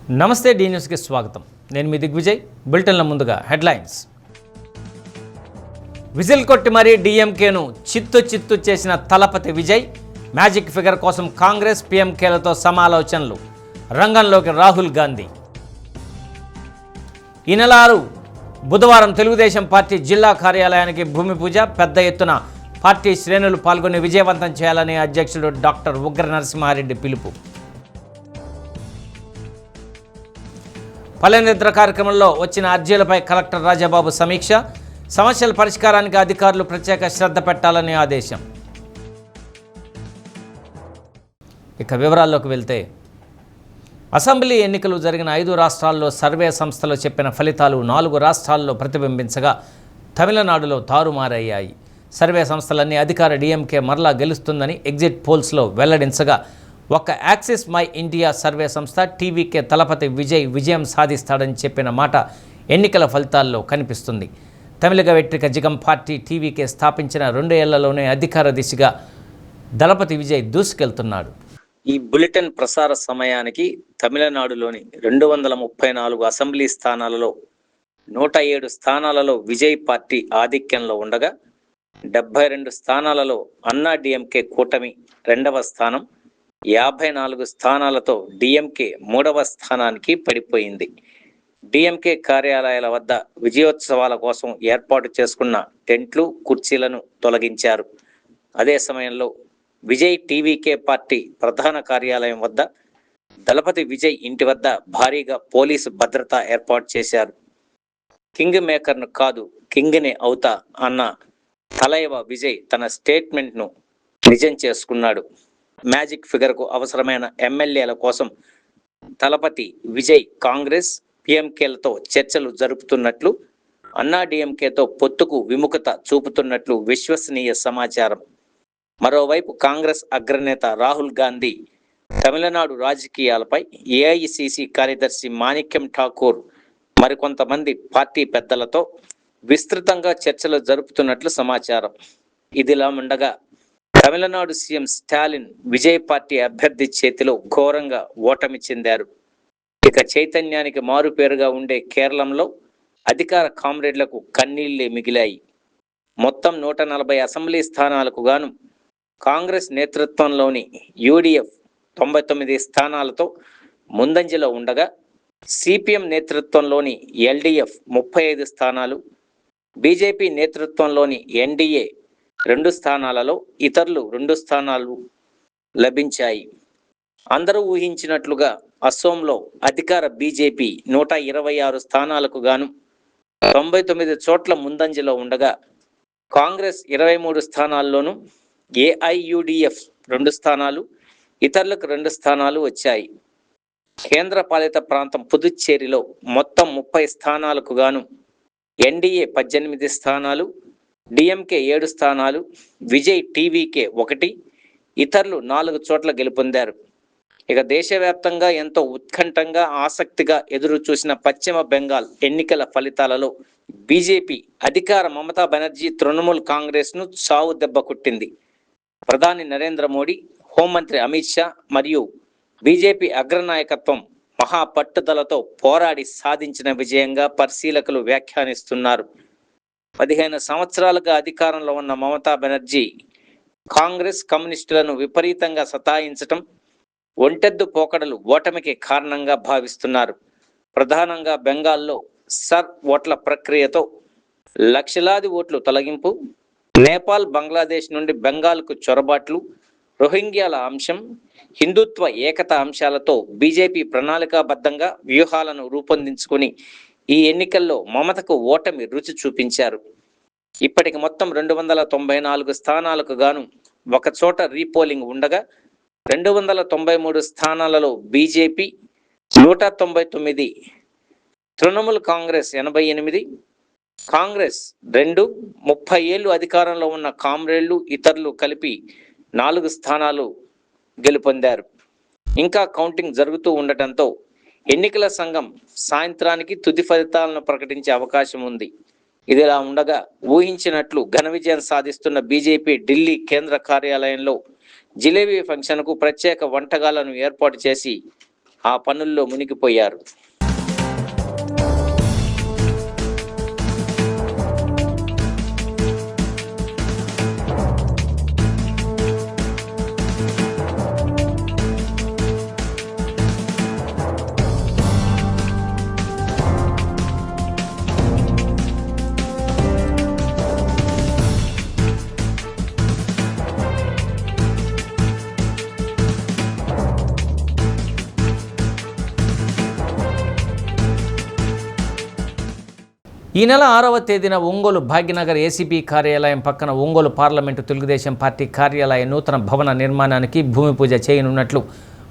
నమస్తే డి న్యూస్కి స్వాగతం. నేను మీ దిగ్విజయ్. బులెటిన్ల ముందుగా హెడ్లైన్స్. విజిల్ కొట్టి మరీ డీఎంకేను చిత్తు చేసిన తలపతి విజయ్. మ్యాజిక్ ఫిగర్ కోసం కాంగ్రెస్ పీఎంకేలతో సమాలోచనలు. రంగంలోకి రాహుల్ గాంధీ. ఈ నెల 6 బుధవారం తెలుగుదేశం పార్టీ జిల్లా కార్యాలయానికి భూమి పూజ. పెద్ద ఎత్తున పార్టీ శ్రేణులు పాల్గొని విజయవంతం చేయాలని అధ్యక్షుడు డాక్టర్ ఉగ్ర నరసింహారెడ్డి పిలుపు. ఫలనిద్ర కార్యక్రమంలో వచ్చిన అర్జీలపై కలెక్టర్ రాజాబాబు సమీక్ష. సమస్యల పరిష్కారానికి అధికారులు ప్రత్యేక శ్రద్ధ పెట్టాలని ఆదేశం. ఇక వివరాల్లోకి వెళ్తే, అసెంబ్లీ ఎన్నికలు జరిగిన 5 రాష్ట్రాల్లో సర్వే సంస్థలు చెప్పిన ఫలితాలు 4 రాష్ట్రాల్లో ప్రతిబింబించగా తమిళనాడులో తారుమారయ్యాయి. సర్వే సంస్థలన్నీ అధికార డీఎంకే మరలా గెలుస్తుందని ఎగ్జిట్ పోల్స్లో వెల్లడించగా ఒక యాక్సిస్ మై ఇండియా సర్వే సంస్థ టీవీకే తలపతి విజయ్ విజయం సాధిస్తాడని చెప్పిన మాట ఎన్నికల ఫలితాల్లో కనిపిస్తుంది. తమిళగ వెట్రిక జిగం పార్టీ టీవీకే స్థాపించిన 2 ఏళ్లలోనే అధికార దిశగా దళపతి విజయ్ దూసుకెళ్తున్నాడు. ఈ బులెటిన్ ప్రసార సమయానికి తమిళనాడులోని 234 అసెంబ్లీ స్థానాలలో 107 స్థానాలలో విజయ్ పార్టీ ఆధిక్యంలో ఉండగా 72 స్థానాలలో అన్నా డిఎంకే కూటమి 2వ స్థానం, 54 స్థానాలతో డిఎంకే 3వ స్థానానికి పడిపోయింది. డిఎంకే కార్యాలయాల వద్ద విజయోత్సవాల కోసం ఏర్పాటు చేసుకున్న టెంట్లు, కుర్చీలను తొలగించారు. అదే సమయంలో విజయ్ టీవీకే పార్టీ ప్రధాన కార్యాలయం వద్ద దళపతి విజయ్ ఇంటి వద్ద భారీగా పోలీసు భద్రత ఏర్పాటు చేశారు. కింగ్ మేకర్ను కాదు, కింగ్నే అవుతా అన్న తలైవ విజయ్ తన స్టేట్మెంట్ను నిజం చేసుకున్నాడు. మ్యాజిక్ ఫిగర్కు అవసరమైన ఎమ్మెల్యేల కోసం తలపతి విజయ్ కాంగ్రెస్ పీఎంకేలతో చర్చలు జరుపుతున్నట్లు, అన్నా డిఎంకేతో పొత్తుకు విముఖత చూపుతున్నట్లు విశ్వసనీయ సమాచారం. మరోవైపు కాంగ్రెస్ అగ్రనేత రాహుల్ గాంధీ తమిళనాడు రాజకీయాలపై ఏఐసిసి కార్యదర్శి మాణిక్యం ఠాకూర్ మరికొంతమంది పార్టీ పెద్దలతో విస్తృతంగా చర్చలు జరుపుతున్నట్లు సమాచారం. ఇదిలా ఉండగా తమిళనాడు సీఎం స్టాలిన్ విజయ్ పార్టీ అభ్యర్థి చేతిలో ఘోరంగా ఓటమి చెందారు. ఇక చైతన్యానికి మారుపేరుగా ఉండే కేరళంలో అధికార కామ్రేడ్లకు కన్నీళ్లే మిగిలాయి. మొత్తం 140 అసెంబ్లీ స్థానాలకు గాను కాంగ్రెస్ నేతృత్వంలోని యూడిఎఫ్ 99 స్థానాలతో ముందంజలో ఉండగా సిపిఎం నేతృత్వంలోని ఎల్డిఎఫ్ 35 స్థానాలు, బీజేపీ నేతృత్వంలోని ఎన్డీఏ 2 స్థానాలలో ఇతరులు 2 స్థానాలు లభించాయి. అందరూ ఊహించినట్లుగా అసోంలో అధికార బీజేపీ 126 స్థానాలకు గాను 99 చోట్ల ముందంజలో ఉండగా కాంగ్రెస్ 23 స్థానాల్లోనూ, ఏఐయుడిఎఫ్ 2 స్థానాలు, ఇతరులకు 2 స్థానాలు వచ్చాయి. కేంద్ర పాలిత ప్రాంతం పుదుచ్చేరిలో మొత్తం 30 స్థానాలకు గాను ఎన్డీఏ 18 స్థానాలు, డిఎంకే 7 స్థానాలు, విజయ్ టీవీకే 1, ఇతరులు 4 చోట్ల గెలుపొందారు. ఇక దేశవ్యాప్తంగా ఎంతో ఉత్కంఠంగా ఆసక్తిగా ఎదురు చూసిన పశ్చిమ బెంగాల్ ఎన్నికల ఫలితాలలో బీజేపీ అధికార మమతా బెనర్జీ తృణమూల్ కాంగ్రెస్ను చావు దెబ్బ కొట్టింది. ప్రధాని నరేంద్ర మోడీ, హోంమంత్రి అమిత్ షా మరియు బీజేపీ అగ్రనాయకత్వం మహాపట్టుదలతో పోరాడి సాధించిన విజయంగా పరిశీలకులు వ్యాఖ్యానిస్తున్నారు. 15 సంవత్సరాలుగా అధికారంలో ఉన్న మమతా బెనర్జీ కాంగ్రెస్ కమ్యూనిస్టులను విపరీతంగా సతాయించటం, ఒంటెద్దు పోకడలు ఓటమికి కారణంగా భావిస్తున్నారు. ప్రధానంగా బెంగాల్లో సర్ ఓట్ల ప్రక్రియతో లక్షలాది ఓట్లు తొలగింపు, నేపాల్, బంగ్లాదేశ్ నుండి బెంగాల్కు చొరబాట్లు, రోహింగ్యాల అంశం, హిందుత్వ ఏకత అంశాలతో బీజేపీ ప్రణాళికాబద్ధంగా వ్యూహాలను రూపొందించుకుని ఈ ఎన్నికల్లో మమతకు ఓటమి రుచి చూపించారు. ఇప్పటికి మొత్తం 294 స్థానాలకు గాను 1 చోట రీపోలింగ్ ఉండగా 293 స్థానాలలో బీజేపీ 199, తృణమూల్ కాంగ్రెస్ 88, కాంగ్రెస్ 2, 30 ఏళ్లు అధికారంలో ఉన్న కామ్రేడ్లు ఇతరులు కలిపి 4 స్థానాలు గెలుపొందారు. ఇంకా కౌంటింగ్ జరుగుతూ ఉండటంతో ఎన్నికల సంఘం సాయంత్రానికి తుది ఫలితాలను ప్రకటించే అవకాశం ఉంది. ఇదిలా ఉండగా ఊహించినట్లు ఘన విజయం సాధిస్తున్న బీజేపీ ఢిల్లీ కేంద్ర కార్యాలయంలో జిలేబీ ఫంక్షన్కు ప్రత్యేక వంటకాలను ఏర్పాటు చేసి ఆ పనుల్లో మునిగిపోయారు. ఈ నెల 6వ తేదీన ఒంగోలు భాగ్యనగర్ ఏసీబీ కార్యాలయం పక్కన ఒంగోలు పార్లమెంటు తెలుగుదేశం పార్టీ కార్యాలయ నూతన భవన నిర్మాణానికి భూమి పూజ చేయనున్నట్లు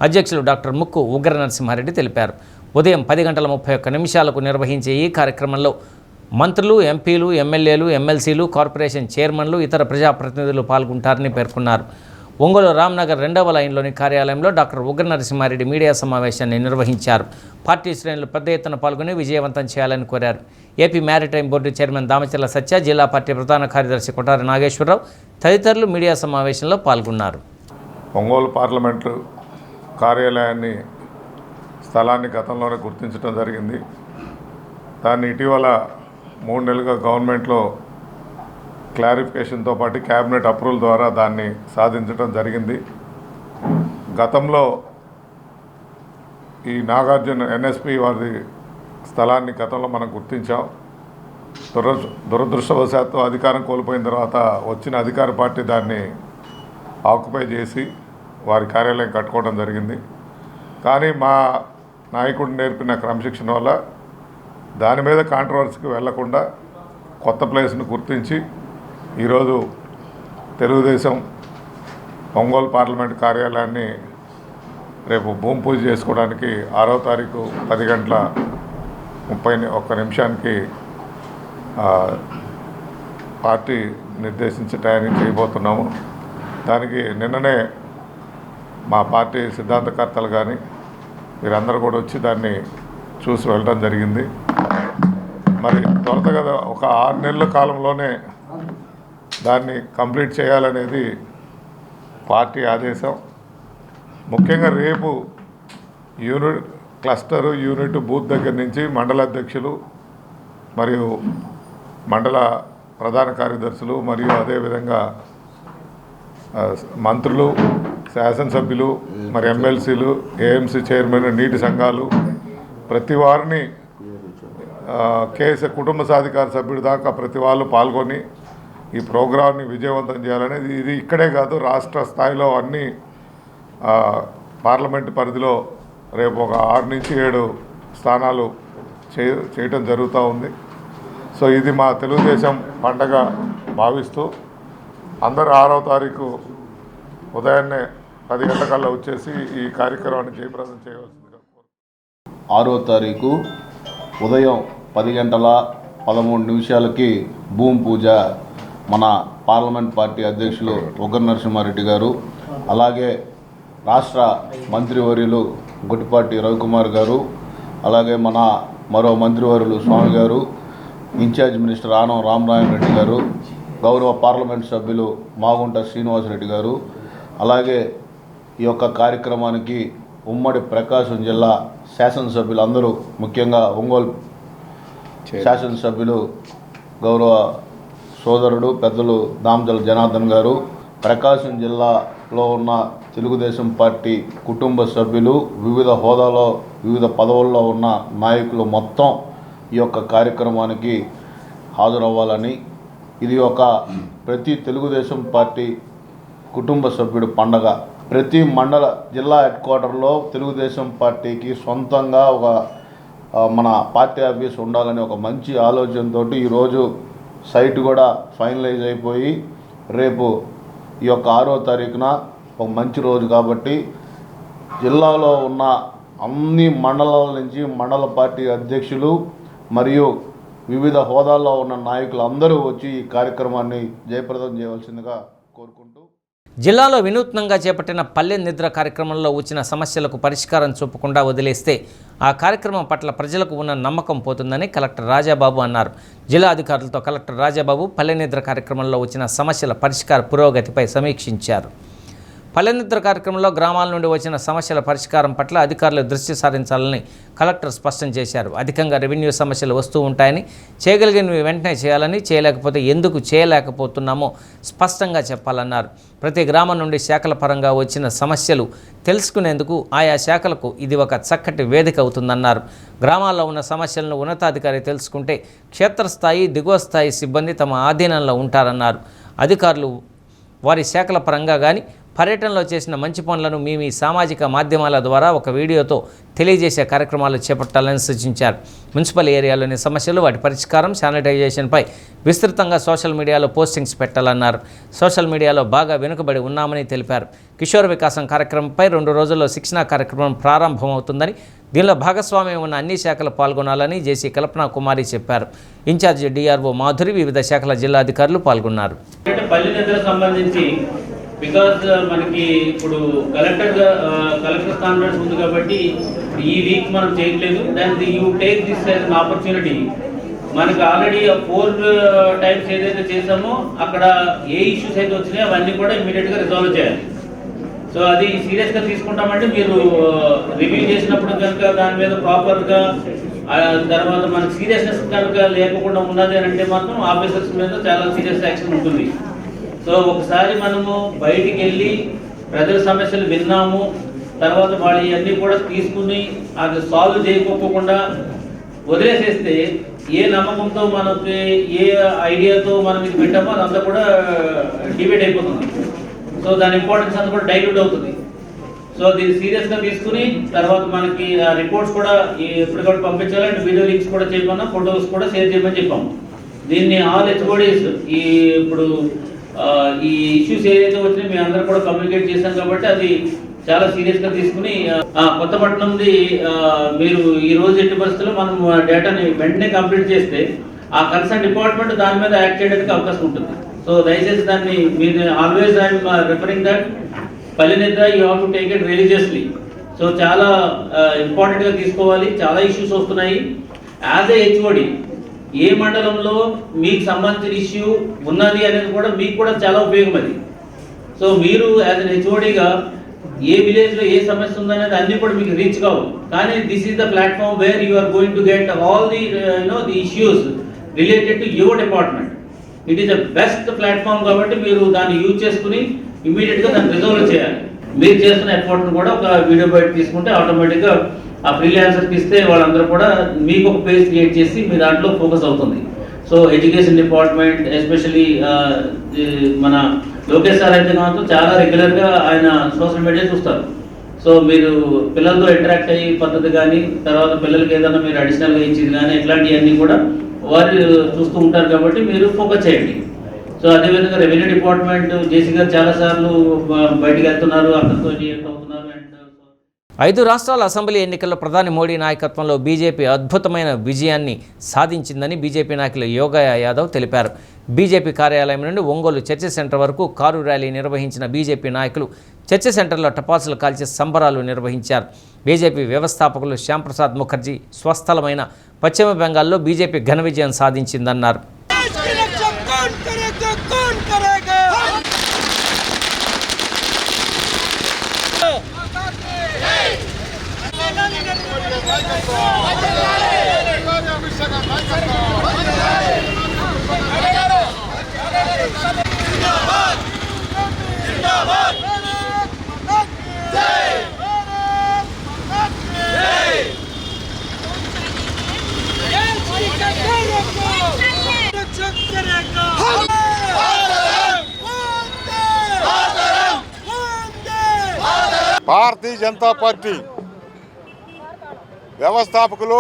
అధ్యక్షులు డాక్టర్ ముక్కు ఉగ్ర నరసింహారెడ్డి తెలిపారు. ఉదయం 10:31 నిర్వహించే ఈ కార్యక్రమంలో మంత్రులు, ఎంపీలు, ఎమ్మెల్యేలు, ఎమ్మెల్సీలు, కార్పొరేషన్ చైర్మన్లు, ఇతర ప్రజాప్రతినిధులు పాల్గొంటారని పేర్కొన్నారు. ఒంగోలు రామ్నగర్ 2వ లైన్లోని కార్యాలయంలో డాక్టర్ ఉగ్ర నరసింహారెడ్డి మీడియా సమావేశాన్ని నిర్వహించారు. పార్టీ శ్రేణులు పెద్ద ఎత్తున పాల్గొని విజయవంతం చేయాలని కోరారు. AP maritime board chairman Damacharla Satya, జిల్లా పార్టీ ప్రధాన కార్యదర్శి కొటారి నాగేశ్వరరావు తదితరులు మీడియా సమావేశంలో పాల్గొన్నారు. ఒంగోలు పార్లమెంటు కార్యాలయాన్ని స్థలాన్ని గతంలోనే గుర్తించడం జరిగింది. దాన్ని ఇటీవల 3 నెలలుగా గవర్నమెంట్లో క్లారిఫికేషన్తో పాటు క్యాబినెట్ అప్రూవల్ ద్వారా దాన్ని సాధించడం జరిగింది. గతంలో ఈ నాగార్జున ఎన్ఎస్పి వారి స్థలాన్ని గతంలో మనం గుర్తించాం. దురదృష్టవశాత్తు అధికారం కోల్పోయిన తర్వాత వచ్చిన అధికార పార్టీ దాన్ని ఆక్యుపై చేసి వారి కార్యాలయం కట్టుకోవడం జరిగింది. కానీ మా నాయకుడు నేర్పిన క్రమశిక్షణ వల్ల దాని మీద కాంట్రవర్సీకి వెళ్లకుండా కొత్త ప్లేస్ను గుర్తించి ఈరోజు తెలుగుదేశం ఒంగోలు పార్లమెంట్ కార్యాలయాన్ని రేపు భూమి పూజ చేసుకోవడానికి 6వ తారీఖు 10:31 పార్టీ నిర్దేశించే టైంని చేయబోతున్నాము. దానికి నిన్ననే మా పార్టీ సిద్ధాంతకర్తలు కానీ వీరందరూ కూడా వచ్చి దాన్ని చూసి వెళ్ళడం జరిగింది. మరి త్వరగా ఒక 6 నెలల కాలంలోనే దాన్ని కంప్లీట్ చేయాలనేది పార్టీ ఆదేశం. ముఖ్యంగా రేపు యూనిట్ క్లస్టరు, యూనిట్ బూత్ దగ్గర నుంచి మండల అధ్యక్షులు మరియు మండల ప్రధాన కార్యదర్శులు మరియు అదేవిధంగా మంత్రులు, శాసనసభ్యులు, మరి ఎమ్మెల్సీలు, ఏఎంసీ చైర్మన్, నీటి సంఘాలు ప్రతి వారిని కేసు కుటుంబ సాధికార సభ్యుడి దాకా ప్రతి వాళ్ళు పాల్గొని ఈ ప్రోగ్రాంని విజయవంతం చేయాలనేది. ఇది ఇక్కడే కాదు, రాష్ట్ర స్థాయిలో అన్ని పార్లమెంటు పరిధిలో రేపు ఒక 6 నుంచి 7 స్థానాలు చేయటం జరుగుతూ ఉంది. సో ఇది మా తెలుగుదేశం పండగ భావిస్తూ అందరూ 6వ తారీఖు ఉదయాన్నే 10 గంటలకల్లా వచ్చేసి ఈ కార్యక్రమాన్ని జయప్రదం చేయవలసిందిగా. 6వ తారీఖు ఉదయం 10:13 భూమి పూజ మన పార్లమెంట్ పార్టీ అధ్యక్షులు ఉగ్ర నరసింహారెడ్డి గారు, అలాగే రాష్ట్ర మంత్రివర్యులు గుట్టిపాటి రవికుమార్ గారు, అలాగే మన మరో మంత్రివర్యులు స్వామి గారు, ఇన్ఛార్జ్ మినిస్టర్ ఆనం రామనారాయణ రెడ్డి గారు, గౌరవ పార్లమెంట్ సభ్యులు మాగుంట శ్రీనివాసరెడ్డి గారు, అలాగే ఈ యొక్క కార్యక్రమానికి ఉమ్మడి ప్రకాశం జిల్లా శాసనసభ్యులు అందరూ, ముఖ్యంగా ఒంగోలు శాసనసభ్యులు గౌరవ సోదరుడు పెద్దలు దామచర్ల జనార్దన్ గారు, ప్రకాశం జిల్లాలో ఉన్న తెలుగుదేశం పార్టీ కుటుంబ సభ్యులు, వివిధ హోదాలో వివిధ పదవుల్లో ఉన్న నాయకులు మొత్తం ఈ యొక్క కార్యక్రమానికి హాజరవ్వాలని, ఇది ఒక ప్రతి తెలుగుదేశం పార్టీ కుటుంబ సభ్యుడు పండగ. ప్రతి మండల జిల్లా హెడ్ క్వార్టర్లో తెలుగుదేశం పార్టీకి సొంతంగా ఒక మన పార్టీ ఆఫీస్ ఉండాలని ఒక మంచి ఆలోచనతో ఈరోజు సైట్ కూడా ఫైనలైజ్ అయిపోయి రేపు ఈ యొక్క 6వ తారీఖున ఒక మంచి రోజు కాబట్టి జిల్లాలో ఉన్న అన్ని మండలాల నుంచి మండల పార్టీ అధ్యక్షులు మరియు వివిధ హోదాల్లో ఉన్న నాయకులు అందరూ వచ్చి ఈ కార్యక్రమాన్ని జయప్రదం చేయవలసిందిగా కోరుకుంటూ, జిల్లాలో వినూత్నంగా చేపట్టిన పల్లె నిద్ర కార్యక్రమంలో వచ్చిన సమస్యలకు పరిష్కారం చూపకుండా వదిలేస్తే ఆ కార్యక్రమం పట్ల ప్రజలకు ఉన్న నమ్మకం పోతుందని కలెక్టర్ రాజాబాబు అన్నారు. జిల్లా అధికారులతో కలెక్టర్ రాజాబాబు పల్లె నిద్ర కార్యక్రమంలో వచ్చిన సమస్యల పరిష్కార పురోగతిపై సమీక్షించారు. పల్లెనిద్ర కార్యక్రమంలో గ్రామాల నుండి వచ్చిన సమస్యల పరిష్కారం పట్ల అధికారులు దృష్టి సారించాలని కలెక్టర్ స్పష్టం చేశారు. అధికంగా రెవెన్యూ సమస్యలు వస్తూ ఉంటాయని, చేయగలిగినవి వెంటనే చేయాలని, చేయలేకపోతే ఎందుకు చేయలేకపోతున్నామో స్పష్టంగా చెప్పాలన్నారు. ప్రతి గ్రామం నుండి శాఖల పరంగా వచ్చిన సమస్యలు తెలుసుకునేందుకు ఆయా శాఖలకు ఇది ఒక చక్కటి వేదిక అవుతుందన్నారు. గ్రామాల్లో ఉన్న సమస్యలను ఉన్నతాధికారి తెలుసుకుంటే క్షేత్రస్థాయి, దిగువ స్థాయి సిబ్బంది తమ ఆధీనంలో ఉంటారన్నారు. అధికారులు వారి శాఖల పరంగా కానీ పర్యటనలో చేసిన మంచి పనులను మీ సామాజిక మాధ్యమాల ద్వారా ఒక వీడియోతో తెలియజేసే కార్యక్రమాలు చేపట్టాలని సూచించారు. మున్సిపల్ ఏరియాలోని సమస్యలు, వాటి పరిష్కారం, శానిటైజేషన్పై విస్తృతంగా సోషల్ మీడియాలో పోస్టింగ్స్ పెట్టాలన్నారు. సోషల్ మీడియాలో బాగా వెనుకబడి ఉన్నామని తెలిపారు. కిషోర వికాసం కార్యక్రమంపై 2 రోజుల్లో శిక్షణా కార్యక్రమం ప్రారంభమవుతుందని, దీనిలో భాగస్వామ్యం ఉన్న అన్ని శాఖలు పాల్గొనాలని జేసీ కల్పనా కుమారి చెప్పారు. ఇన్ఛార్జి డిఆర్ఓ మాధురి, వివిధ శాఖల జిల్లా అధికారులు పాల్గొన్నారు. బికాజ్ మనకి ఇప్పుడు కలెక్టర్ స్టాండర్డ్స్ ఉంది కాబట్టి ఈ వీక్ మనం చేయట్లేదు. Than you take this as an opportunity. మనకి ఆల్రెడీ 4 టైమ్స్ ఏదైతే చేసామో అక్కడ ఏ ఇష్యూస్ అయితే వచ్చినాయో అవన్నీ కూడా ఇమీడియట్గా రిజాల్వ్ చేయాలి. సో అది సీరియస్గా తీసుకుంటామంటే మీరు రివ్యూ చేసినప్పుడు కనుక దాని మీద ప్రాపర్గా తర్వాత మనకి సీరియస్నెస్ కనుక లేకుండా ఉన్నది అని అంటే మాత్రం ఆఫీసర్స్ మీద చాలా సీరియస్ యాక్షన్ ఉంటుంది. సో ఒకసారి మనము బయటికి వెళ్ళి ప్రజల సమస్యలు విన్నాము, తర్వాత వాళ్ళు ఇవన్నీ కూడా తీసుకుని అది సాల్వ్ చేయకపోకుండా వదిలేసేస్తే ఏ నమ్మకంతో మనకి ఏ ఐడియాతో మనం ఇది పెట్టామో అదంతా కూడా డిబేట్ అయిపోతుంది. సో దాని ఇంపార్టెన్స్ అంతా కూడా డైల్యూట్ అవుతుంది. సో దీన్ని సీరియస్గా తీసుకుని తర్వాత మనకి రిపోర్ట్స్ కూడా ఎప్పటికప్పుడు పంపించాలంటే వీడియో లింక్స్ కూడా చేయమన్నా, ఫొటోస్ కూడా షేర్ చేయమని చెప్పాము. దీన్ని ఆల్ హెచ్ఓడీస్ ఇప్పుడు ఈ ఇష్యూస్ ఏదైతే వచ్చినాయో మేము అందరూ కూడా కమ్యూనికేట్ చేశాం కాబట్టి అది చాలా సీరియస్గా తీసుకుని కొత్తపట్నంది మీరు ఈ రోజు ఎట్టి పరిస్థితుల్లో మనం డేటాని వెంటనే కంప్లీట్ చేస్తే ఆ కన్సర్న్ డిపార్ట్మెంట్ దాని మీద యాక్ట్ చేయడానికి అవకాశం ఉంటుంది. సో దయచేసి దాన్ని మీరు ఆల్వేస్ ఐఎమ్ రిఫరింగ్ దట్ పల్లెనిద్ర you have to take it religiously. So చాలా ఇంపార్టెంట్గా తీసుకోవాలి. చాలా ఇష్యూస్ వస్తున్నాయి. యాజ్ ఏ హెచ్ఓడి ఏ మండలంలో మీకు సంబంధించిన ఇష్యూ ఉన్నది అనేది కూడా మీకు కూడా చాలా ఉపయోగం అది. సో మీరు యాజ్ అన్ హెచ్ఓడిగా ఏ విలేజ్లో ఏ సమస్య ఉందనేది అన్నీ కూడా మీకు రీచ్ కావు. కానీ this is the platform where you are going to get all the the issues related to your department. It is the best platform కాబట్టి మీరు దాన్ని యూజ్ చేసుకుని ఇమీడియట్గా దాన్ని రిజాల్వ్ చేయాలి. మీరు చేస్తున్న ఎఫర్ట్ను కూడా ఒక వీడియో బయట తీసుకుంటే ఆటోమేటిక్గా ఆ ఫ్రీలాన్సర్కి ఇస్తే వాళ్ళందరూ కూడా మీకు ఒక పేజ్ క్రియేట్ చేసి మీ దాంట్లో ఫోకస్ అవుతుంది. సో ఎడ్యుకేషన్ డిపార్ట్మెంట్ ఎస్పెషల్లీ మన లోకేష్ సార్ అయితే మాత్రం చాలా రెగ్యులర్గా ఆయన సోషల్ మీడియా చూస్తారు. సో మీరు పిల్లలతో ఇంటరాక్ట్ అయ్యే పద్ధతి కానీ, తర్వాత పిల్లలకి ఏదైనా మీరు అడిషనల్గా ఇచ్చేది కానీ ఇట్లాంటివన్నీ కూడా వారు చూస్తూ ఉంటారు కాబట్టి మీరు ఫోకస్ చేయండి. సో అదేవిధంగా రెవెన్యూ డిపార్ట్మెంట్ జేసీ గారు చాలాసార్లు బయటకు వెళ్తున్నారు, అక్కడితో అవుతున్నారు. 5 రాష్ట్రాల అసెంబ్లీ ఎన్నికల్లో ప్రధాని మోడీ నాయకత్వంలో బీజేపీ అద్భుతమైన విజయాన్ని సాధించిందని బీజేపీ నాయకులు యోగా యాదవ్ తెలిపారు. బీజేపీ కార్యాలయం నుండి ఒంగోలు చర్చ్ సెంటర్ వరకు కారు ర్యాలీ నిర్వహించిన బీజేపీ నాయకులు చర్చ్ సెంటర్లో టపాసులు కాల్చి సంబరాలు నిర్వహించారు. బీజేపీ వ్యవస్థాపకులు శ్యాంప్రసాద్ ముఖర్జీ స్వస్థలమైన పశ్చిమ బెంగాల్లో బీజేపీ ఘన విజయం సాధించిందన్నారు. భారతీయ జనతా పార్టీ వ్యవస్థాపకులు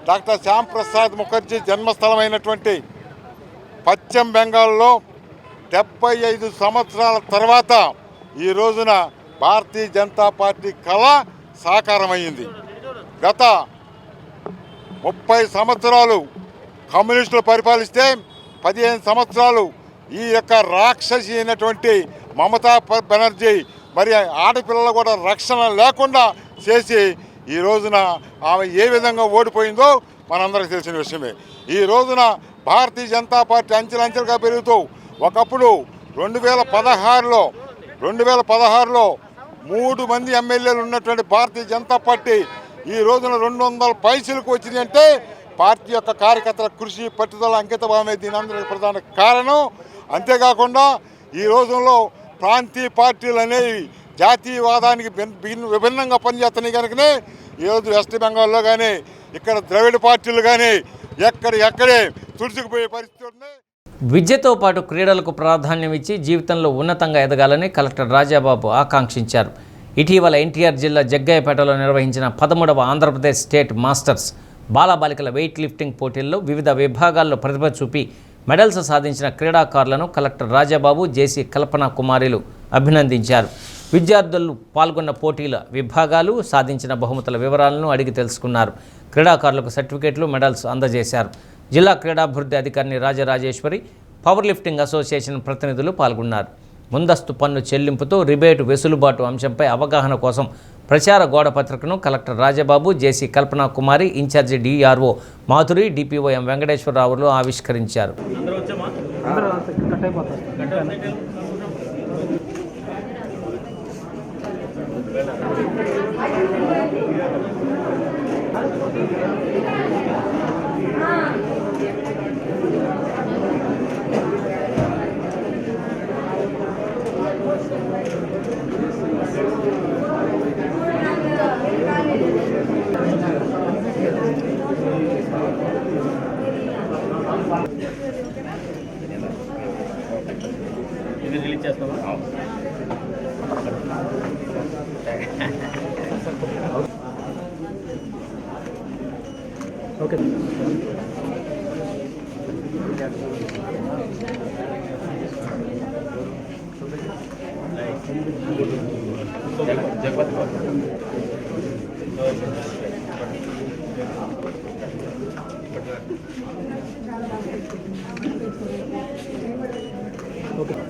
డాక్టర్ శ్యాంప్రసాద్ ముఖర్జీ జన్మస్థలమైనటువంటి పశ్చిమ బెంగాల్లో 75 సంవత్సరాల తర్వాత ఈ రోజున భారతీయ జనతా పార్టీ కళ సాకారమైంది. గత 30 సంవత్సరాలు కమ్యూనిస్టులు పరిపాలిస్తే 15 సంవత్సరాలు ఈ యొక్క రాక్షసి అయినటువంటి మమతా బెనర్జీ మరి ఆడపిల్లలు కూడా రక్షణ లేకుండా చేసి ఈ రోజున ఆమె ఏ విధంగా ఓడిపోయిందో మనందరికీ తెలిసిన విషయమే. ఈ రోజున భారతీయ జనతా పార్టీ అంచెలంచెలుగా పెరుగుతూ ఒకప్పుడు 2016లో 2016లో 3 మంది ఎమ్మెల్యేలు ఉన్నటువంటి భారతీయ జనతా పార్టీ ఈ రోజున 200 పైసలకు వచ్చిందంటే పార్టీ యొక్క కార్యకర్తల కృషి, పట్టుదల, అంకితభావమే దీని అందరికీ ప్రధాన కారణం. అంతేకాకుండా ఈ రోజుల్లో ప్రాంతీయ పార్టీలు అనేవి జాతీయవాదానికి విభిన్నంగా పనిచేస్తున్నాయి కనుకనే ఈరోజు వెస్ట్ బెంగాల్లో కానీ ఇక్కడ ద్రవిడ పార్టీలు కానీ ఎక్కడే తుడుచుకుపోయే పరిస్థితి ఉంది. విద్యతో పాటు క్రీడలకు ప్రాధాన్యం ఇచ్చి జీవితంలో ఉన్నతంగా ఎదగాలని కలెక్టర్ రాజాబాబు ఆకాంక్షించారు. ఇటీవల ఎన్టీఆర్ జిల్లా జగ్గయ్యపేటలో నిర్వహించిన 13వ Andhra Pradesh state masters బాలబాలికల weight lifting పోటీల్లో వివిధ విభాగాల్లో ప్రతిభ చూపి మెడల్స్ సాధించిన క్రీడాకారులను కలెక్టర్ రాజాబాబు, జేసీ కల్పన కుమారులు అభినందించారు. విద్యార్థులు పాల్గొన్న పోటీల విభాగాలు, సాధించిన బహుమతుల వివరాలను అడిగి తెలుసుకున్నారు. క్రీడాకారులకు సర్టిఫికేట్లు, మెడల్స్ అందజేశారు. జిల్లా క్రీడాభివృద్ధి అధికారిని రాజరాజేశ్వరి, పవర్ లిఫ్టింగ్ అసోసియేషన్ ప్రతినిధులు పాల్గొన్నారు. ముందస్తు పన్ను చెల్లింపుతో రిబేటు వెసులుబాటు అంశంపై అవగాహన కోసం ప్రచార గోడ పత్రికను కలెక్టర్ రాజబాబు, జేసీ కల్పన కుమారి, ఇన్ఛార్జి డిఆర్ఓ మాధురి, డిపిఓ ఎం వెంకటేశ్వరరావులు ఆవిష్కరించారు. ఇది రిలీజ్ చేస్తామా? ఓకే. జగపతి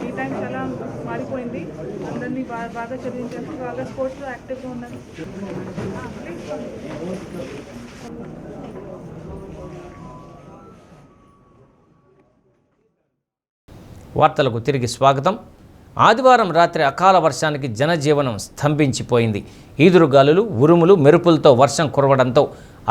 ఈ టైం చాలా మారిపోయింది. అందరినీ బాగా చదివించారు, బాగా స్పోర్ట్స్లో యాక్టివ్గా ఉన్నారు. వార్తలకు తిరిగి స్వాగతం. ఆదివారం రాత్రి అకాల వర్షానికి జనజీవనం స్తంభించిపోయింది. ఈదురుగాలులు, ఉరుములు, మెరుపులతో వర్షం కురవడంతో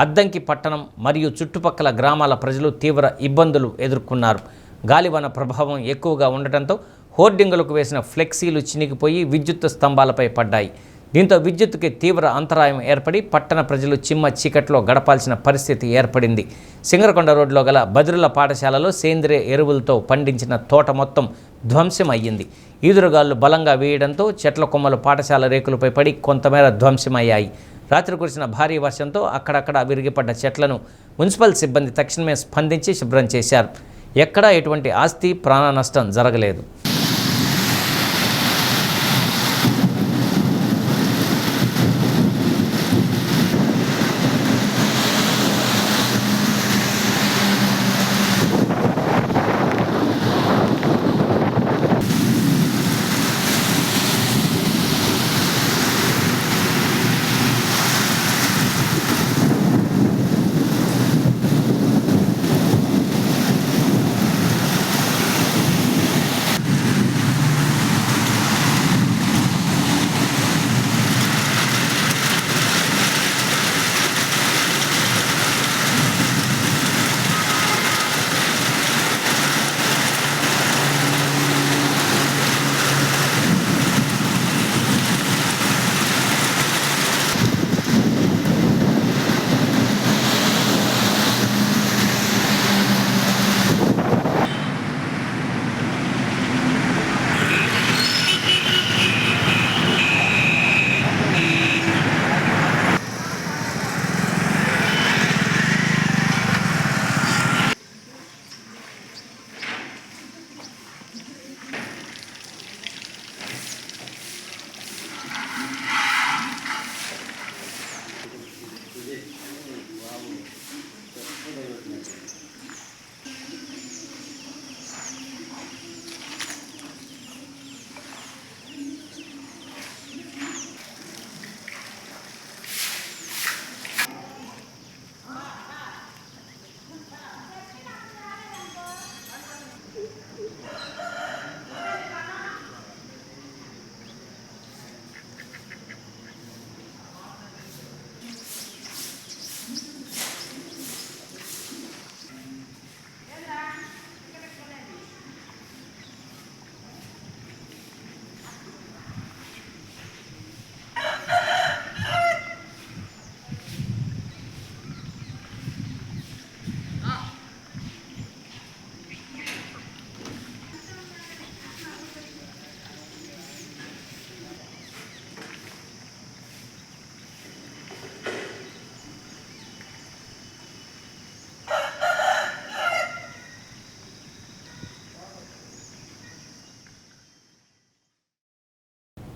అద్దంకి పట్టణం మరియు చుట్టుపక్కల గ్రామాల ప్రజలు తీవ్ర ఇబ్బందులు ఎదుర్కొన్నారు. గాలివాన ప్రభావం ఎక్కువగా ఉండటంతో హోర్డింగులకు వేసిన ఫ్లెక్సీలు చినిగిపోయి విద్యుత్ స్తంభాలపై పడ్డాయి. దీంతో విద్యుత్తుకి తీవ్ర అంతరాయం ఏర్పడి పట్టణ ప్రజలు చిమ్మ చీకట్లో గడపాల్సిన పరిస్థితి ఏర్పడింది. సింగరకొండ రోడ్లో గల బదిరుల పాఠశాలలో సేంద్రియ ఎరువులతో పండించిన తోట మొత్తం ధ్వంసం అయ్యింది. ఈదురుగాళ్లు బలంగా వేయడంతో చెట్ల కొమ్మలు పాఠశాల రేకులపై పడి కొంతమేర ధ్వంసమయ్యాయి. రాత్రి కురిసిన భారీ వర్షంతో అక్కడక్కడ విరిగిపడ్డ చెట్లను మున్సిపల్ సిబ్బంది తక్షణమే స్పందించి శుభ్రం చేశారు. ఎక్కడా ఎటువంటి ఆస్తి ప్రాణ నష్టం జరగలేదు.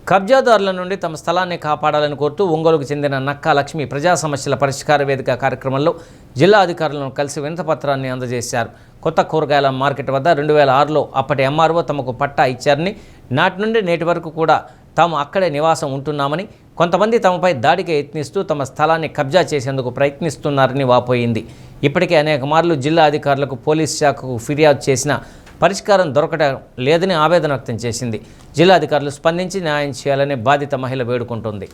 కబ్జాదారుల నుండి తమ స్థలాన్ని కాపాడాలని కోరుతూ ఒంగోలుకు చెందిన నక్కా లక్ష్మి ప్రజా సమస్యల పరిష్కార వేదిక కార్యక్రమంలో జిల్లా అధికారులను కలిసి వినతిపత్రాన్ని అందజేశారు. కొత్త కూరగాయల మార్కెట్ వద్ద 2006లో అప్పటి ఎంఆర్ఓ తమకు పట్టా ఇచ్చారని, నాటి నుండి నేటి వరకు కూడా తాము అక్కడే నివాసం ఉంటున్నామని, కొంతమంది తమపై దాడికి యత్నిస్తూ తమ స్థలాన్ని కబ్జా చేసేందుకు ప్రయత్నిస్తున్నారని వాపోయింది. ఇప్పటికే అనేక మార్లు జిల్లా అధికారులకు పోలీస్ శాఖకు ఫిర్యాదు చేసినా పరిష్కారం దొరకడం లేదని ఆవేదన వ్యక్తం చేసింది. జిల్లా అధికారులు స్పందించి న్యాయం చేయాలని బాధిత మహిళ వేడుకుంటోంది.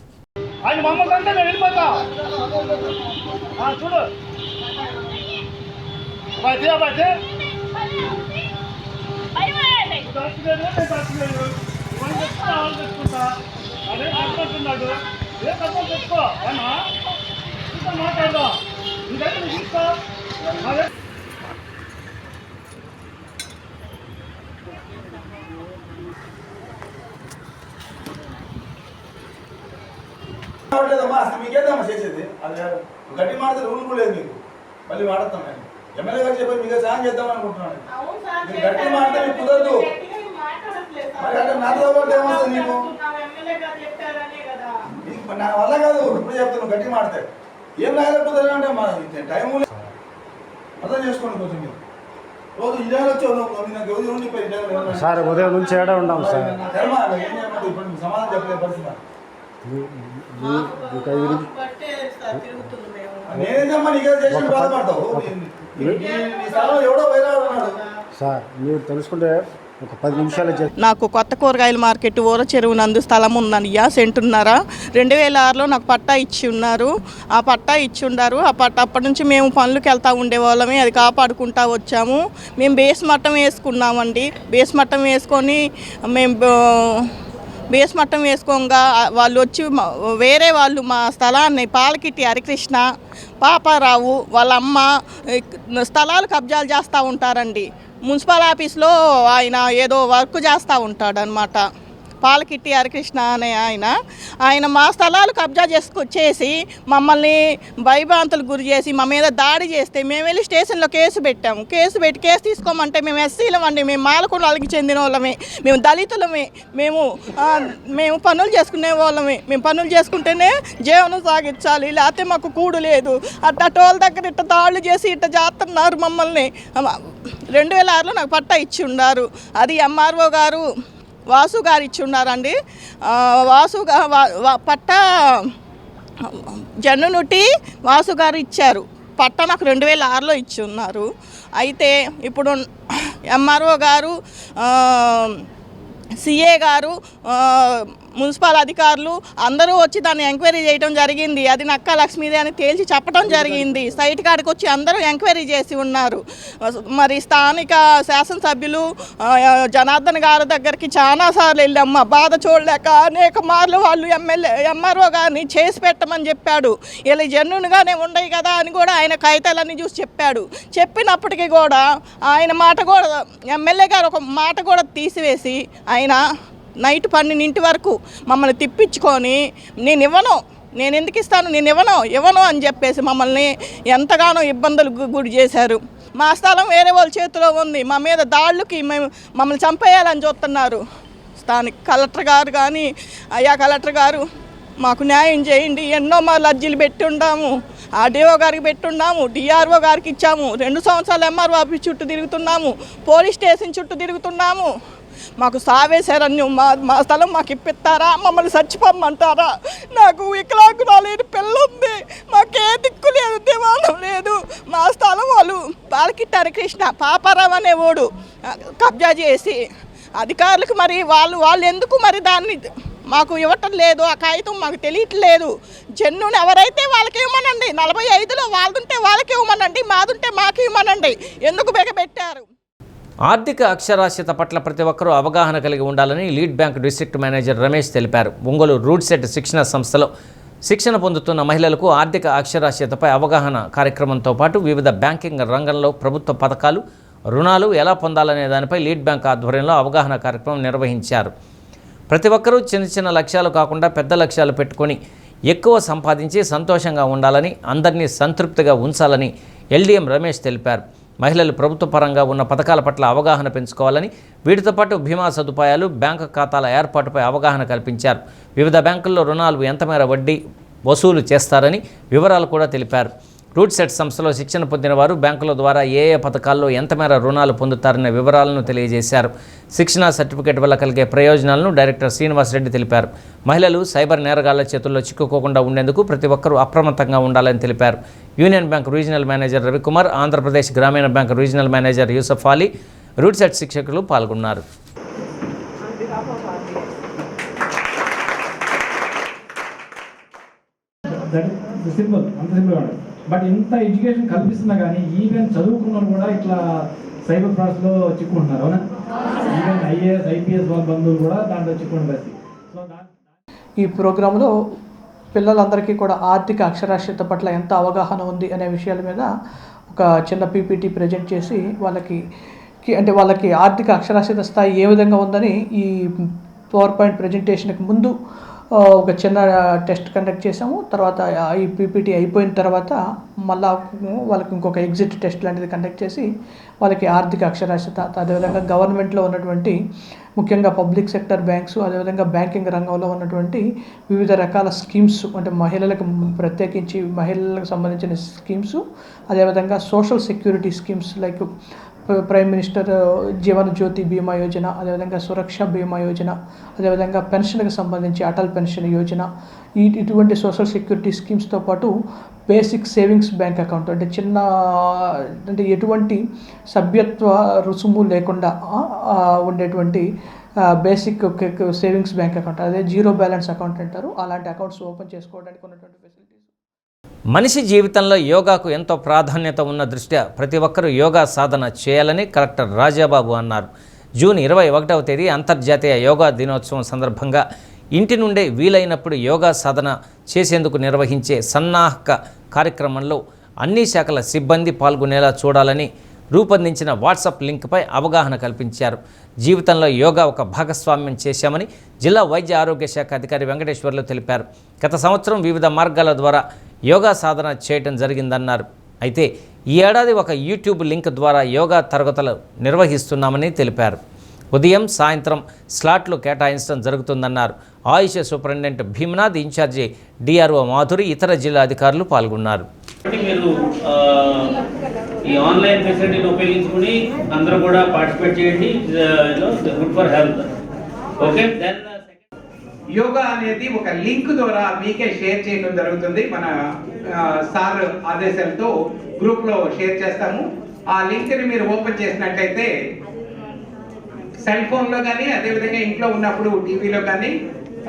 అసలు మీకేదమ్మా చేసేది అది గట్టి మాడితే రూల్ కూడా లేదు మీకు. మళ్ళీ వాడతాం నేను ఎమ్మెల్యే గారు చెప్పి మీకు సాయం చేద్దాం అనుకుంటున్నాను. మీరు గట్టి మాడితే మీకు కుదరదు. మరి అక్కడ నాతో పాటు ఏమవుతుంది నీకు? నా వల్ల కాదు. ఇప్పుడు చెప్తాను గట్టి మాడితే ఏం రాయలేకపోతే అంటే మా టైం అర్థం చేసుకోండి కొంచెం. మీరు రోజు ఇదే వచ్చి సార్ ఉదయం నుంచి ఏడా ఉన్నాం సార్. ఏం చేయమంటే ఇప్పుడు మీకు సమాధానం చెప్పలేదు పరిస్థితి. నేనేదమ్మా నీకే చేసి బాధపడతావు. నీ స్థలంలో ఎవడో వైరాడు ఉన్నాడు సార్. మీరు తెలుసుకుంటే ఒక 10 నిమిషాలు. నాకు కొత్త కూరగాయల మార్కెట్ ఊర చెరువు నందు స్థలం ఉందన్నయ్యా, సెంటున్నర. 2006లో నాకు పట్టా ఇచ్చి ఉన్నారు. ఆ పట్టా ఇచ్చి ఉన్నారు. ఆ పట్టా అప్పటి నుంచి మేము పనులకు వెళ్తూ ఉండేవాళ్ళమే, అది కాపాడుకుంటూ వచ్చాము. మేము బేస్ మట్టం వేసుకున్నామండి. బేస్ మట్టం వేసుకొని బేస్ మట్టం వేసుకోగా వాళ్ళు వచ్చి వేరే వాళ్ళు మా స్థలాన్ని పాలకిట్టి హరికృష్ణ, పాపారావు వాళ్ళ అమ్మ స్థలాలు కబ్జాలు చేస్తూ ఉంటారండి. మున్సిపల్ ఆఫీస్లో ఆయన ఏదో వర్క్ చేస్తూ ఉంటాడనమాట. పాలకిట్టి హరికృష్ణ అనే ఆయన మా స్థలాలు కబ్జా చేసి మమ్మల్ని భయభ్రాంతులకు గురి చేసి మా మీద దాడి చేస్తే మేము వెళ్ళి స్టేషన్లో కేసు పెట్టాము. కేసు తీసుకోమంటే మేము ఎస్సీలం అండి, మేము మాలకులాలకి చెందిన వాళ్ళమే, మేము దళితులమే, మేము పనులు చేసుకునే వాళ్ళమే. మేము పనులు చేసుకుంటేనే జీవనం సాగించాలి, లేకపోతే మాకు కూడు లేదు. అట్లా టోల్ దగ్గర ఇట్ట దాడులు చేసి ఇట్ట చేస్తున్నారు మమ్మల్ని. 2006లో నాకు పట్టా ఇచ్చి ఉన్నారు. అది ఎంఆర్ఓ గారు వాసు గారు ఇచ్చి ఉన్నారండి. పట్టా జన్నునుటి వాసు గారు ఇచ్చారు. పట్టా నాకు 2006లో ఇచ్చి ఉన్నారు. అయితే ఇప్పుడు ఎంఆర్ఓ గారు, సిఏ గారు, మున్సిపల్ అధికారులు అందరూ వచ్చి దాన్ని ఎంక్వైరీ చేయడం జరిగింది. అది నక్కా లక్ష్మీదే అని తేల్చి చెప్పడం జరిగింది. సైట్ కాడికి వచ్చి అందరూ ఎంక్వైరీ చేసి ఉన్నారు. మరి స్థానిక శాసనసభ్యులు జనార్దన్ గారి దగ్గరికి చాలాసార్లు వెళ్ళాము. మా బాధ చూడలేక అనేక మార్లు వాళ్ళు ఎంఆర్ఓ గారిని చేసి పెట్టమని చెప్పాడు. ఇలా జన్నునిగానే ఉండయి కదా అని కూడా ఆయన కాగితాలన్నీ చూసి చెప్పాడు. చెప్పినప్పటికీ కూడా ఆయన మాట కూడా ఎమ్మెల్యే గారు ఒక మాట కూడా తీసివేసి ఆయన నైట్ 12 వరకు మమ్మల్ని తిప్పించుకొని నేను ఎందుకు ఇస్తాను, నేను ఇవ్వను అని చెప్పేసి మమ్మల్ని ఎంతగానో ఇబ్బందులు గురి చేశారు. మా స్థలం వేరే వాళ్ళ చేతిలో ఉంది. మా మీద దాడులకి మమ్మల్ని చంపేయాలని చూస్తున్నారు. స్థానిక కలెక్టర్ గారు కానీ, అయ్యా కలెక్టర్ గారు మాకు న్యాయం చేయండి. ఎన్నో మార్లు అర్జీలు పెట్టి ఉన్నాము. ఆర్డీఓ గారికి పెట్టున్నాము, డిఆర్ఓ గారికి ఇచ్చాము. 2 సంవత్సరాలు ఎంఆర్ఓ ఆఫీస్ చుట్టూ తిరుగుతున్నాము, పోలీస్ స్టేషన్ చుట్టూ తిరుగుతున్నాము. మాకు సావేశారని మా స్థలం మాకు ఇప్పిస్తారా, మమ్మల్ని చచ్చిపోమ్మంటారా? నాకు వికలాంగురాలేని పిల్ల ఉంది, మాకే దిక్కు లేదు, దివాణం లేదు. మా స్థలం వాళ్ళు పాలకిట్టి హరికృష్ణ, పాపారావు అనేవాడు కబ్జా చేసి అధికారులకు మరి వాళ్ళు ఎందుకు మరి దాన్ని మాకు ఇవ్వటం లేదు? ఆ కాగితం మాకు తెలియట్లేదు. జన్నుని ఎవరైతే వాళ్ళకి ఇవ్వమనండి. 45లో వాళ్ళుంటే వాళ్ళకి ఇవ్వమనండి, మాదుంటే మాకు ఇవ్వమనండి. ఎందుకు బెగబెట్టారు? ఆర్థిక అక్షరాస్యత పట్ల ప్రతి ఒక్కరూ అవగాహన కలిగి ఉండాలని lead bank district manager Ramesh తెలిపారు. ఒంగోలు రూట్ సెట్ శిక్షణ సంస్థలో శిక్షణ పొందుతున్న మహిళలకు ఆర్థిక అక్షరాస్యతపై అవగాహన కార్యక్రమంతో పాటు వివిధ బ్యాంకింగ్ రంగంలో ప్రభుత్వ పథకాలు, రుణాలు ఎలా పొందాలనే దానిపై లీడ్ బ్యాంక్ ఆధ్వర్యంలో అవగాహన కార్యక్రమం నిర్వహించారు. ప్రతి ఒక్కరూ చిన్న లక్ష్యాలు కాకుండా పెద్ద లక్ష్యాలు పెట్టుకొని ఎక్కువ సంపాదించి సంతోషంగా ఉండాలని, అందరినీ సంతృప్తిగా ఉంచాలని ఎల్డీఎం రమేష్ తెలిపారు. మహిళలు ప్రభుత్వ పరంగా ఉన్న పథకాల పట్ల అవగాహన పెంచుకోవాలని, వీటితో పాటు బీమా సదుపాయాలు, బ్యాంకు ఖాతాల ఏర్పాటుపై అవగాహన కల్పించారు. వివిధ బ్యాంకుల్లో రుణాలు ఎంత మేర వడ్డీ వసూలు చేస్తారని వివరాలు కూడా తెలిపారు. రూట్ సెట్ సంస్థలో శిక్షణ పొందిన వారు బ్యాంకుల ద్వారా ఏ పథకాల్లో ఎంత మేర రుణాలు పొందుతారనే వివరాలను తెలియజేశారు. శిక్షణ సర్టిఫికేట్ వల్ల కలిగే ప్రయోజనాలను డైరెక్టర్ శ్రీనివాసరెడ్డి తెలిపారు. మహిళలు సైబర్ నేరగాళ్ల చేతుల్లో చిక్కుకోకుండా ఉండేందుకు ప్రతి ఒక్కరూ అప్రమత్తంగా ఉండాలని తెలిపారు. Union bank regional manager Ravikumar, Andhra Pradesh గ్రామీణ bank regional manager Yusuf Ali, route set శిక్షకులు పాల్గొన్నారు. బట్ ఇంత ఎడ్యుకేషన్ కల్పిస్తున్నా కానీ ఈవెన్ చదువుకున్నారు కూడా ఇట్లా సైబర్ ఫ్రాడ్స్లో చిక్కుంటున్నారు. అవునా? ఈవెన్ ఐఏఎస్ ఐపీఎస్ వాళ్ళ బంధువులు కూడా దాంట్లో చిక్కుకున్న పరిస్థితి. ఈ ప్రోగ్రాంలో పిల్లలందరికీ కూడా ఆర్థిక అక్షరాస్యత పట్ల ఎంత అవగాహన ఉంది అనే విషయాల మీద ఒక చిన్న పీపీటీ ప్రజెంట్ చేసి వాళ్ళకి ఆర్థిక అక్షరాస్యత స్థాయి ఏ విధంగా ఉందని ఈ పవర్ పాయింట్ ప్రజెంటేషన్కి ముందు ఒక చిన్న టెస్ట్ కండక్ట్ చేసాము. తర్వాత ఈ పీపీటీ అయిపోయిన తర్వాత మళ్ళా వాళ్ళకి ఇంకొక ఎగ్జిట్ టెస్ట్ లాంటిది కండక్ట్ చేసి వాళ్ళకి ఆర్థిక అక్షరాస్యత, అదేవిధంగా గవర్నమెంట్లో ఉన్నటువంటి ముఖ్యంగా పబ్లిక్ సెక్టర్ బ్యాంక్స్, అదేవిధంగా బ్యాంకింగ్ రంగంలో ఉన్నటువంటి వివిధ రకాల స్కీమ్స్, అంటే మహిళలకు ప్రత్యేకించి మహిళలకు సంబంధించిన స్కీమ్స్, అదేవిధంగా social security schemes like prime minister Jeevan Jyoti బీమా యోజన, అదేవిధంగా సురక్ష బీమా యోజన, అదేవిధంగా పెన్షన్కి సంబంధించి అటల్ పెన్షన్ యోజన, ఇటువంటి సోషల్ సెక్యూరిటీ స్కీమ్స్తో పాటు బేసిక్ సేవింగ్స్ బ్యాంక్ అకౌంట్, అంటే ఎటువంటి సభ్యత్వ రుసుము లేకుండా ఉండేటువంటి బేసిక్ సేవింగ్స్ బ్యాంక్ అకౌంట్, అదే జీరో బ్యాలెన్స్ అకౌంట్ అంటారు. అలాంటి అకౌంట్స్ ఓపెన్ చేసుకోవడానికి ఉన్నటువంటి ఫెసిలిటీస్. మనిషి జీవితంలో యోగాకు ఎంతో ప్రాధాన్యత ఉన్న దృష్ట్యా ప్రతి ఒక్కరూ యోగా సాధన చేయాలని కలెక్టర్ రాజాబాబు అన్నారు. జూన్ 21వ తేదీ అంతర్జాతీయ యోగా దినోత్సవం సందర్భంగా ఇంటి నుండే వీలైనప్పుడు యోగా సాధన చేసేందుకు నిర్వహించే సన్నాహక కార్యక్రమంలో అన్ని శాఖల సిబ్బంది పాల్గొనేలా చూడాలని రూపొందించిన వాట్సాప్ లింక్పై అవగాహన కల్పించారు. జీవితంలో యోగా ఒక భాగస్వామ్యం చేశామని జిల్లా వైద్య ఆరోగ్య శాఖ అధికారి వెంకటేశ్వర్లు తెలిపారు. గత సంవత్సరం వివిధ మార్గాల ద్వారా యోగా సాధన చేయటం జరిగిందన్నారు. అయితే ఈ ఏడాది ఒక యూట్యూబ్ లింక్ ద్వారా యోగా తరగతులు నిర్వహిస్తున్నామని తెలిపారు. ఉదయం, సాయంత్రం స్లాట్లు కేటాయించడం జరుగుతుందన్నారు. ఆయుష్ superintendent Bheemnath, incharge DRO Madhuri, ఇతర జిల్లా అధికారులు పాల్గొన్నారు. మీరు ఈ ఆన్లైన్ ఫెసిలిటీని ఉపయోగించుకుని అందరూ కూడా పార్టిసిపేట్ చేయండి. Good for health. Okay, then yoga అనేది ఒక లింక్ ద్వారా మీకే షేర్ చేయడం జరుగుతుంది. మన సార్ ఆదేశాలతో గ్రూప్లో షేర్ చేస్తాము. ఆ లింక్ని మీరు ఓపెన్ చేసినట్లయితే సెల్ ఫోన్లో కానీ, అదేవిధంగా ఇంట్లో ఉన్నప్పుడు టీవీలో కానీ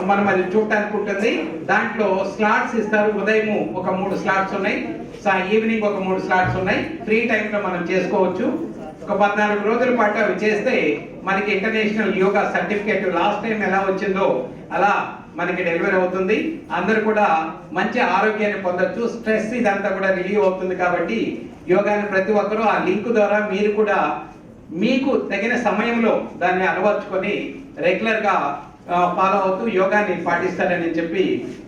మనం అది చూడటానికి ఉంటుంది. దాంట్లో స్లాట్స్ ఇస్తారు. ఉదయం ఒక 3 స్లాట్స్ ఉన్నాయి, ఈవినింగ్ ఒక 3 స్లాట్స్ ఉన్నాయి. ఫ్రీ టైంలో మనం చేసుకోవచ్చు. ఒక 14 రోజుల పాటు అవి చేస్తే మనకి international yoga certificate last time ఎలా వచ్చిందో అలా మనకి డెలివరీ అవుతుంది. అందరు కూడా మంచి ఆరోగ్యాన్ని పొందొచ్చు. స్ట్రెస్ ఇదంతా కూడా రిలీవ్ అవుతుంది. కాబట్టి యోగాని ప్రతి ఒక్కరూ ఆ లింక్ ద్వారా మీరు కూడా మీకు తగిన సమయంలో దాన్ని అలవర్చుకొని రెగ్యులర్గా ఫాలో అవుతూ యోగాని పాటిస్తారని చెప్పి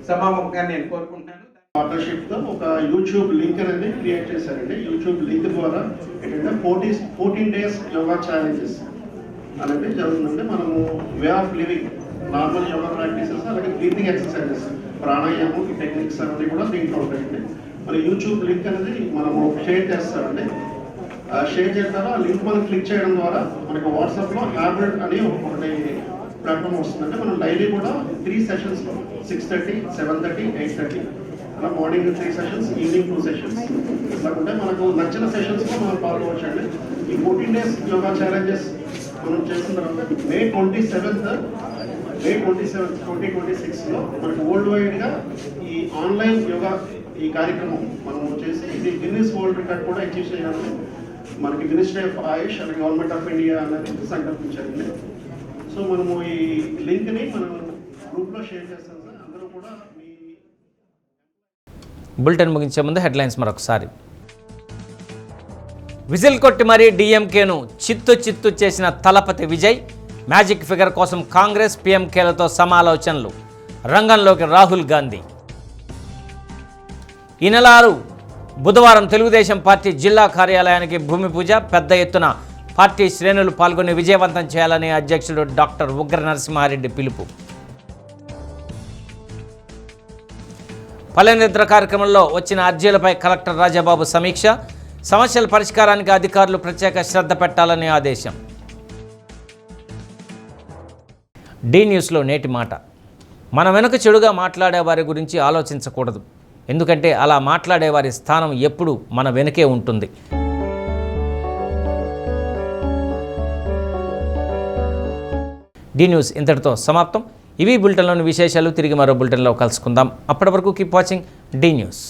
సభాముఖంగా నేను కోరుకుంటున్నాను. పార్ట్నర్షిప్తో ఒక యూట్యూబ్ లింక్ అనేది క్రియేట్ చేశారండి. యూట్యూబ్ లింక్ ద్వారా ఏంటంటే 14 days యోగా ఛాలెంజెస్ అనేది జరుగుతుందంటే మనము way of living, normal yoga practices, అలాగే బ్రీతింగ్ ఎక్సర్సైజెస్, ప్రాణాయామం, ఈ టెక్నిక్స్ అనేది కూడా దీంట్లో ఉంటాయండి. మన యూట్యూబ్ లింక్ అనేది మనము షేర్ చేస్తామండి. షేర్ చేస్తారో ఆ లింక్ మనం క్లిక్ చేయడం ద్వారా మనకు వాట్సాప్లో హ్యాబిట్ అని ఒకటి ప్లాట్ఫామ్ వస్తుందంటే మనం డైలీ కూడా 3 సెషన్స్లో 6:30, 7:30, 8:30 అలా మార్నింగ్ 3 సెషన్స్, ఈవినింగ్ 2 సెషన్స్ ఇట్లా ఉంటే మనకు నచ్చిన సెషన్స్లో మనం పాల్గొవచ్చండి. ఈ 14 days యోగా ఛాలెంజెస్ మనం చేసిన తర్వాత మే 27th 2026లో మనకు వరల్డ్ వైడ్గా ఈ ఆన్లైన్ యోగా ఈ కార్యక్రమం మనం చేసి ఇది గిన్నిస్ వరల్డ్ రికార్డ్ కూడా అచీవ్ చేయాలని మనకి ministry of Ayush and government of India అనేది సంకల్పించారండి. సో మనము ఈ లింక్ని మనం గ్రూప్లో షేర్ చేస్తాం సార్. అందరూ కూడా మీ బులెటిన్ ముగించే ముందు హెడ్లైన్స్ మరొకసారి. విజిల్ కొట్టి మరీ డీఎంకేను చిత్తు చేసిన తలపతి విజయ్. మ్యాజిక్ ఫిగర్ కోసం కాంగ్రెస్, పీఎంకేలతో సమాలోచనలు. రంగంలోకి రాహుల్ గాంధీ. ఈ నెల 6 బుధవారం తెలుగుదేశం పార్టీ జిల్లా కార్యాలయానికి భూమి పూజ, పెద్ద ఎత్తున పార్టీ శ్రేణులు పాల్గొని విజయవంతం చేయాలని అధ్యక్షుడు డాక్టర్ ఉగ్ర నరసింహారెడ్డి పిలుపు. పల్లెనిద్ర కార్యక్రమంలో వచ్చిన అర్జీలపై కలెక్టర్ రాజాబాబు సమీక్ష, సమస్యల పరిష్కారానికి అధికారులు ప్రత్యేక శ్రద్ధ పెట్టాలని ఆదేశం. డి న్యూస్లో నేటి మాట. మన వెనుక చెడుగా మాట్లాడే వారి గురించి ఆలోచించకూడదు, ఎందుకంటే అలా మాట్లాడే వారి స్థానం ఎప్పుడూ మన వెనుకే ఉంటుంది. డి న్యూస్ ఇంతటితో సమాప్తం. ఇవి బులెటిన్లోని విశేషాలు. తిరిగి మరో బులెటిన్లో కలుసుకుందాం. అప్పటి వరకు కీప్ వాచింగ్ డి న్యూస్.